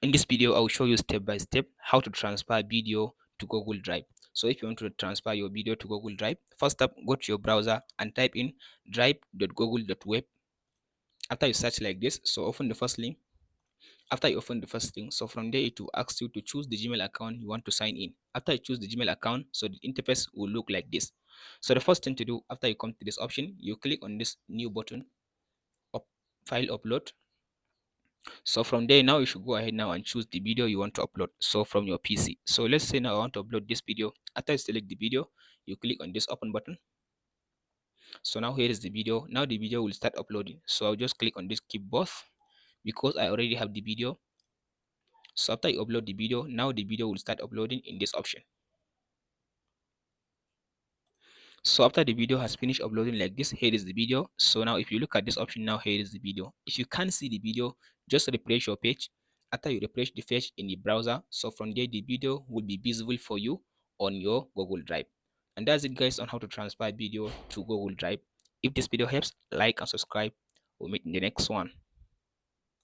In this video, I will show you step by step how to transfer video to Google Drive. So if you want to transfer your video to Google Drive, first up, go to your browser and type in drive.google.web. After you search like this, so open the first link. After you open the first link, so from there it will ask you to choose the Gmail account you want to sign in. After you choose the Gmail account, so the interface will look like this. So the first thing to do after you come to this option, you click on this new button, file upload. So from there, now you should go ahead now and choose the video you want to upload, so from your PC. So let's say now I want to upload this video. After you select the video, you click on this open button. So now here is the video. Now the video will start uploading, so I'll just click on this keep both because I already have the video. So after you upload the video, now the video will start uploading in this option. So after the video has finished uploading like this, here is the video. So now if you look at this option, now here is the video. If you can't see the video, just refresh your page. After you refresh the page in the browser, so from there the video will be visible for you on your Google Drive. And that's it guys on how to transfer video to Google Drive. If this video helps, like and subscribe. We'll meet in the next one.